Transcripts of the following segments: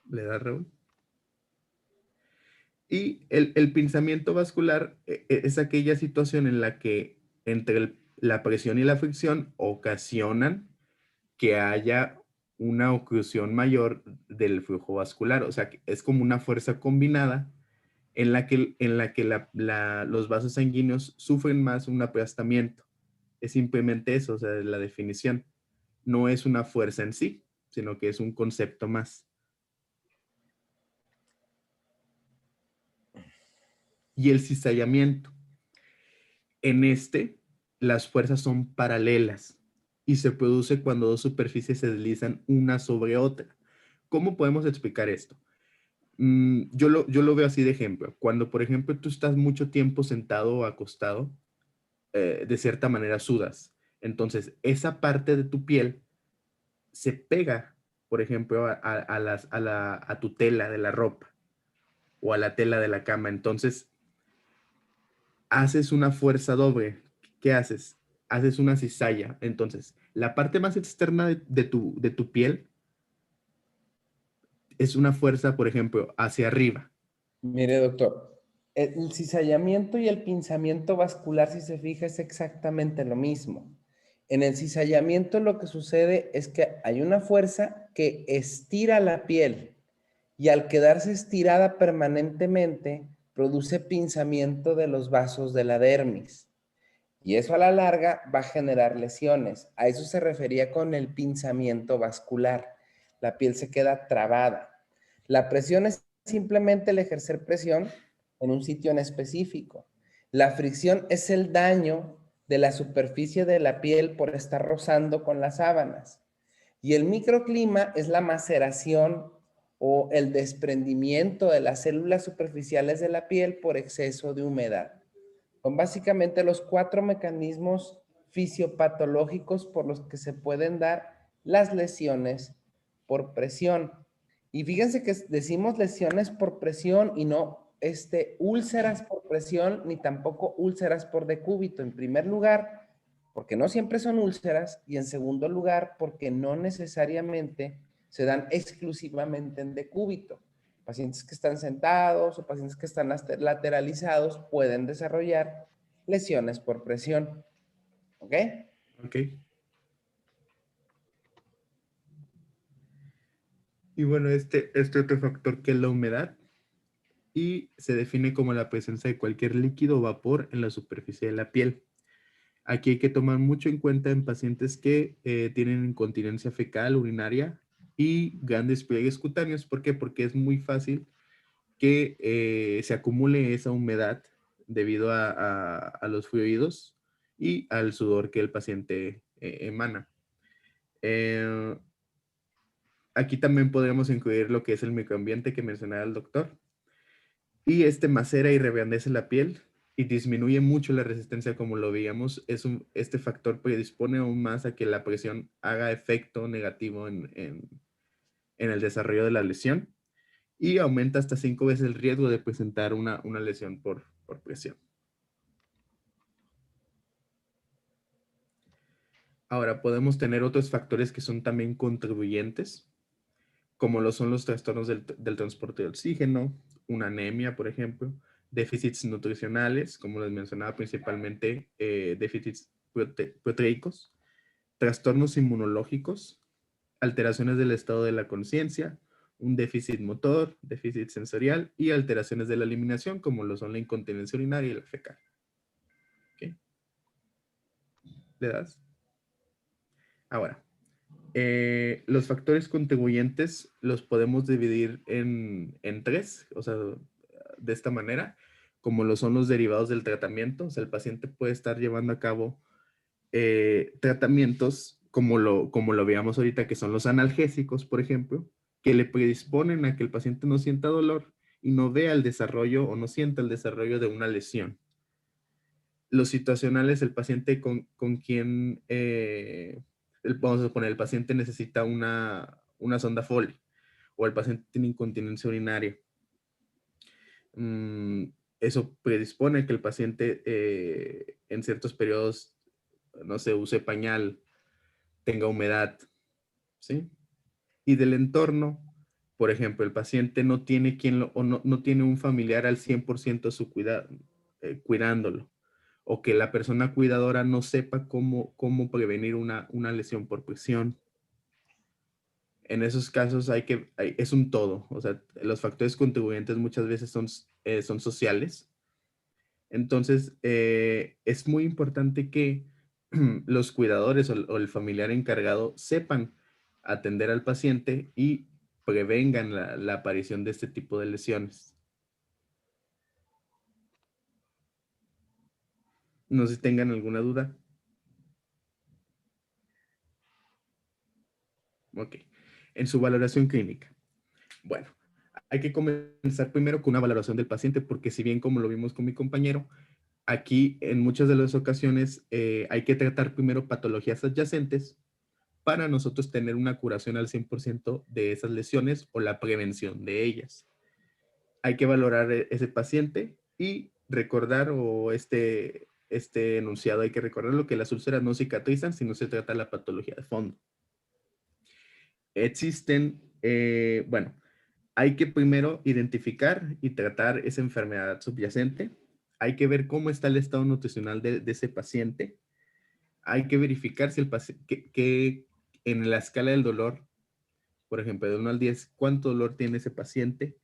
¿Le da, Raúl? Y el pinzamiento vascular es aquella situación en la que entre la presión y la fricción ocasionan que haya una oclusión mayor del flujo vascular. O sea, que es como una fuerza combinada en la que los vasos sanguíneos sufren más un aplastamiento. Es simplemente eso, o sea, la definición. No es una fuerza en sí, sino que es un concepto más. Y el cizallamiento. En este, las fuerzas son paralelas y se produce cuando dos superficies se deslizan una sobre otra. ¿Cómo podemos explicar esto? Yo lo veo así de ejemplo. Cuando, por ejemplo, tú estás mucho tiempo sentado o acostado, de cierta manera sudas. Entonces, esa parte de tu piel se pega, por ejemplo, a tu tela de la ropa o a la tela de la cama. Entonces, haces una fuerza doble. ¿Qué haces? Haces una cizalla. Entonces, la parte más externa de tu piel es una fuerza, por ejemplo, hacia arriba. Mire, doctor, el cizallamiento y el pinzamiento vascular, si se fija, es exactamente lo mismo. En el cizallamiento lo que sucede es que hay una fuerza que estira la piel y al quedarse estirada permanentemente produce pinzamiento de los vasos de la dermis. Y eso a la larga va a generar lesiones. A eso se refería con el pinzamiento vascular. La piel se queda trabada. La presión es simplemente el ejercer presión en un sitio en específico. La fricción es el daño de la superficie de la piel por estar rozando con las sábanas. Y el microclima es la maceración o el desprendimiento de las células superficiales de la piel por exceso de humedad. Son básicamente los 4 mecanismos fisiopatológicos por los que se pueden dar las lesiones por presión. Y fíjense que decimos lesiones por presión y no úlceras por presión ni tampoco úlceras por decúbito. En primer lugar, porque no siempre son úlceras, y en segundo lugar, porque no necesariamente se dan exclusivamente en decúbito. Pacientes que están sentados o pacientes que están lateralizados pueden desarrollar lesiones por presión. ¿Ok? ¿Ok? Y bueno, este otro factor que es la humedad y se define como la presencia de cualquier líquido o vapor en la superficie de la piel. Aquí hay que tomar mucho en cuenta en pacientes que tienen incontinencia fecal, urinaria y grandes pliegues cutáneos. ¿Por qué? Porque es muy fácil que se acumule esa humedad debido a los fluidos y al sudor que el paciente emana. Eh, Aquí también podríamos incluir lo que es el microambiente que mencionaba el doctor. Y este macera y reblandece la piel y disminuye mucho la resistencia, como lo veíamos. Este factor predispone aún más a que la presión haga efecto negativo en el desarrollo de la lesión y aumenta hasta 5 veces el riesgo de presentar una lesión por presión. Ahora, podemos tener otros factores que son también contribuyentes, como lo son los trastornos del transporte de oxígeno, una anemia, por ejemplo, déficits nutricionales, como les mencionaba principalmente, déficits proteicos, trastornos inmunológicos, alteraciones del estado de la conciencia, un déficit motor, déficit sensorial y alteraciones de la eliminación, como lo son la incontinencia urinaria y la fecal. ¿Okay? ¿Le das? Ahora, los factores contribuyentes los podemos dividir en tres, o sea, de esta manera, como lo son los derivados del tratamiento. O sea, el paciente puede estar llevando a cabo tratamientos como lo veíamos ahorita, que son los analgésicos, por ejemplo, que le predisponen a que el paciente no sienta dolor y no vea el desarrollo o no sienta el desarrollo de una lesión. Los situacionales, el paciente con quien, vamos a suponer, el paciente necesita una sonda Foley o el paciente tiene incontinencia urinaria. Eso predispone que el paciente en ciertos periodos, no sé, use pañal, tenga humedad, ¿sí? Y del entorno, Por ejemplo, el paciente no tiene quien o no tiene un familiar al 100% su cuidándolo, o que la persona cuidadora no sepa cómo prevenir una lesión por presión. En esos casos es un todo, o sea, los factores contribuyentes muchas veces son sociales. Entonces, es muy importante que los cuidadores o el familiar encargado sepan atender al paciente y prevengan la aparición de este tipo de lesiones. No sé si tengan alguna duda. Ok. En su valoración clínica. Bueno, hay que comenzar primero con una valoración del paciente, porque si bien como lo vimos con mi compañero, aquí en muchas de las ocasiones hay que tratar primero patologías adyacentes para nosotros tener una curación al 100% de esas lesiones o la prevención de ellas. Hay que valorar ese paciente y recordar, o este enunciado hay que recordarlo, que las úlceras no cicatrizan si no se trata la patología de fondo. Existen, bueno, hay que primero identificar y tratar esa enfermedad subyacente. Hay que ver cómo está el estado nutricional de ese paciente. Hay que verificar si el paciente, que en la escala del dolor, por ejemplo, de 1 al 10, cuánto dolor tiene ese paciente,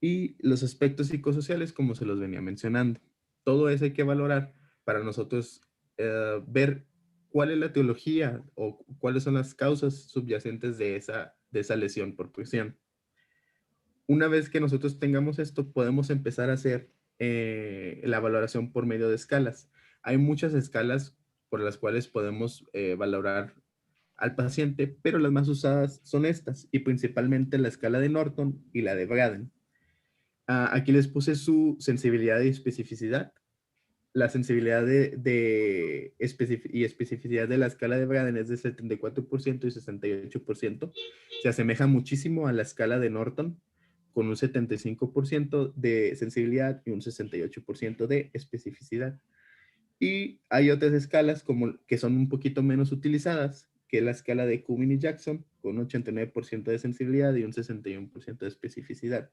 y los aspectos psicosociales, como se los venía mencionando. Todo eso hay que valorar para nosotros ver cuál es la etiología o cuáles son las causas subyacentes de esa lesión por presión. Una vez que nosotros tengamos esto, podemos empezar a hacer la valoración por medio de escalas. Hay muchas escalas por las cuales podemos valorar al paciente, pero las más usadas son estas, y principalmente la escala de Norton y la de Braden. Aquí les puse su sensibilidad y especificidad. La sensibilidad y especificidad de la escala de Braden es de 74% y 68%. Se asemeja muchísimo a la escala de Norton, con un 75% de sensibilidad y un 68% de especificidad. Y hay otras escalas que son un poquito menos utilizadas, que es la escala de Cumming y Jackson, con un 89% de sensibilidad y un 61% de especificidad.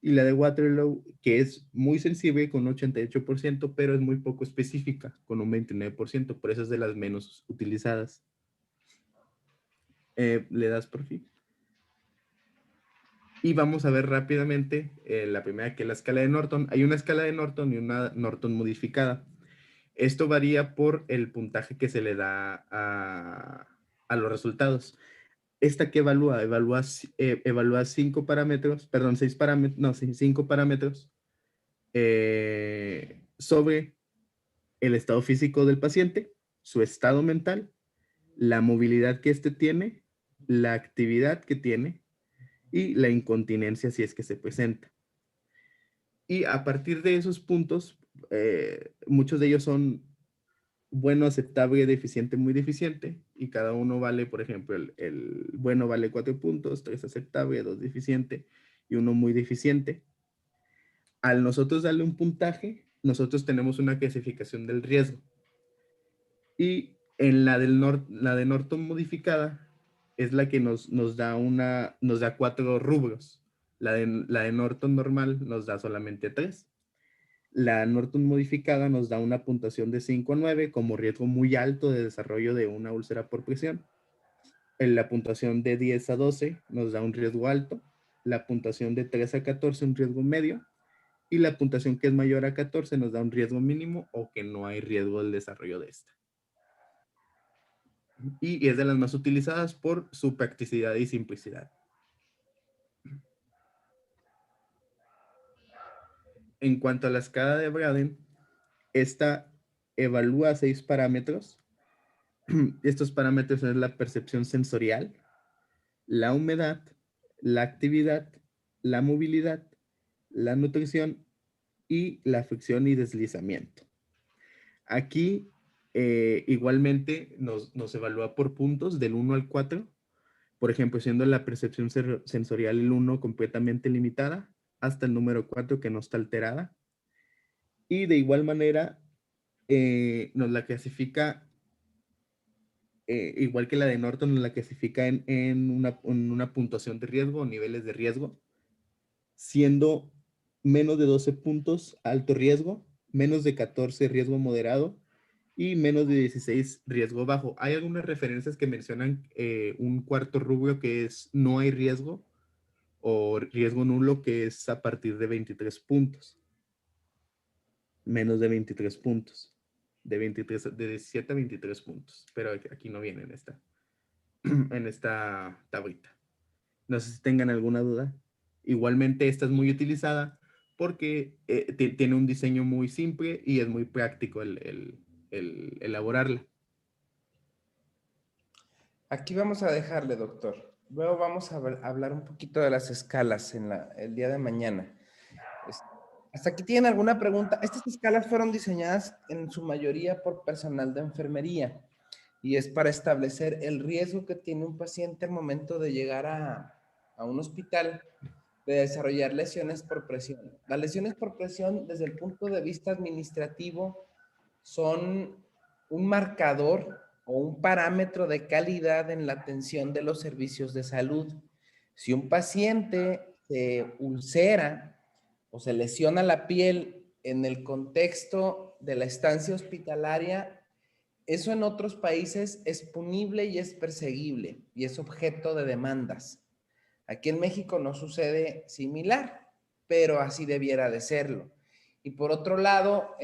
Y la de Waterloo, que es muy sensible con un 88%, pero es muy poco específica, con un 29%, por eso es de las menos utilizadas. Le das por fin. Y vamos a ver rápidamente la primera, que es la escala de Norton. Hay una escala de Norton y una Norton modificada. Esto varía por el puntaje que se le da a los resultados. ¿Esta que evalúa? Evalúa 5 parámetros, perdón, 6 parámetros, no, 5 parámetros sobre el estado físico del paciente, su estado mental, la movilidad que éste tiene, la actividad que tiene y la incontinencia si es que se presenta. Y a partir de esos puntos, muchos de ellos son bueno, aceptable, deficiente, muy deficiente, y cada uno vale, por ejemplo, el bueno vale 4 puntos, 3 aceptable, 2 deficiente y 1 muy deficiente. Al nosotros darle un puntaje, nosotros tenemos una clasificación del riesgo. Y en la de Norton modificada es la que nos da 4 rubros. La de Norton normal nos da solamente 3. La Norton modificada nos da una puntuación de 5 a 9 como riesgo muy alto de desarrollo de una úlcera por presión. En la puntuación de 10 a 12 nos da un riesgo alto. La puntuación de 3 a 14 un riesgo medio. Y la puntuación que es mayor a 14 nos da un riesgo mínimo o que no hay riesgo del desarrollo de esta. Y es de las más utilizadas por su practicidad y simplicidad. En cuanto a la escala de Braden, esta evalúa 6 parámetros. Estos parámetros son la percepción sensorial, la humedad, la actividad, la movilidad, la nutrición y la fricción y deslizamiento. Aquí igualmente nos evalúa por puntos del 1 al 4. Por ejemplo, siendo la percepción sensorial el 1 completamente limitada, hasta el número 4 que no está alterada. Y de igual manera nos la clasifica igual que la de Norton, la clasifica en una puntuación de riesgo o niveles de riesgo, siendo menos de 12 puntos alto riesgo, menos de 14 riesgo moderado y menos de 16 riesgo bajo. Hay algunas referencias que mencionan un cuarto rubro que es no hay riesgo o riesgo nulo, que es a partir de 23 puntos. Menos de 23 puntos. De 17 a 23 puntos. Pero aquí no viene en esta tablita. No sé si tengan alguna duda. Igualmente, esta es muy utilizada porque tiene un diseño muy simple y es muy práctico el elaborarla. Aquí vamos a dejarle, doctor. Luego vamos a hablar un poquito de las escalas el día de mañana. ¿Hasta aquí tienen alguna pregunta? Estas escalas fueron diseñadas en su mayoría por personal de enfermería y es para establecer el riesgo que tiene un paciente al momento de llegar a un hospital de desarrollar lesiones por presión. Las lesiones por presión, desde el punto de vista administrativo, son un marcador o un parámetro de calidad en la atención de los servicios de salud. Si un paciente se ulcera o se lesiona la piel en el contexto de la estancia hospitalaria, eso en otros países es punible y es perseguible y es objeto de demandas. Aquí en México no sucede similar, pero así debiera de serlo. Y por otro lado,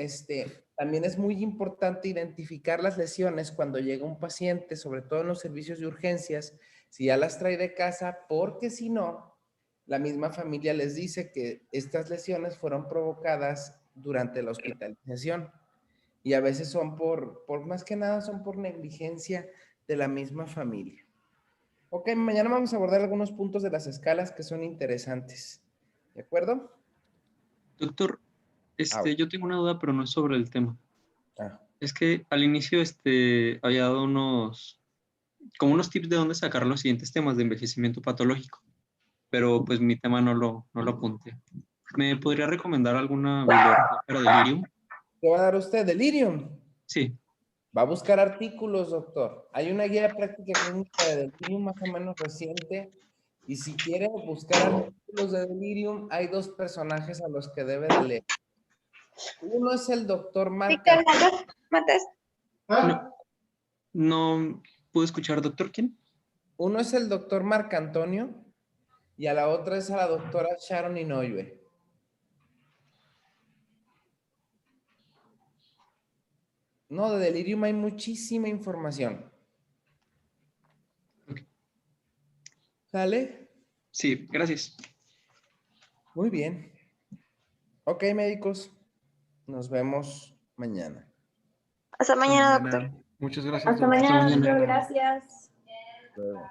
también es muy importante identificar las lesiones cuando llega un paciente, sobre todo en los servicios de urgencias, si ya las trae de casa, porque si no, la misma familia les dice que estas lesiones fueron provocadas durante la hospitalización. Y a veces son más que nada, son por negligencia de la misma familia. Ok, mañana vamos a abordar algunos puntos de las escalas que son interesantes. ¿De acuerdo? Doctor, yo tengo una duda, pero no es sobre el tema. Ah. Es que al inicio había dado como unos tips de dónde sacar los siguientes temas de envejecimiento patológico, pero pues mi tema no lo apunté. ¿Me podría recomendar alguna bibliografía para delirium? ¿Qué va a dar usted? Delirium. Sí. Va a buscar artículos, doctor. Hay una guía práctica clínica de delirium más o menos reciente. Y si quiere buscar artículos de delirium, hay dos personajes a los que debe de leer. Uno es el doctor Marca. ¿Matas? No pude escuchar, doctor, ¿quién? Uno es el doctor Marc Antonio y a la otra es a la doctora Sharon Inoue. No, de delirium hay muchísima información. Okay. ¿Sale? Sí, gracias. Muy bien. Ok, médicos. Nos vemos mañana. Hasta mañana, doctor. Muchas gracias, Hasta doctor. mañana, Hasta mañana. doctor. Gracias. Luego.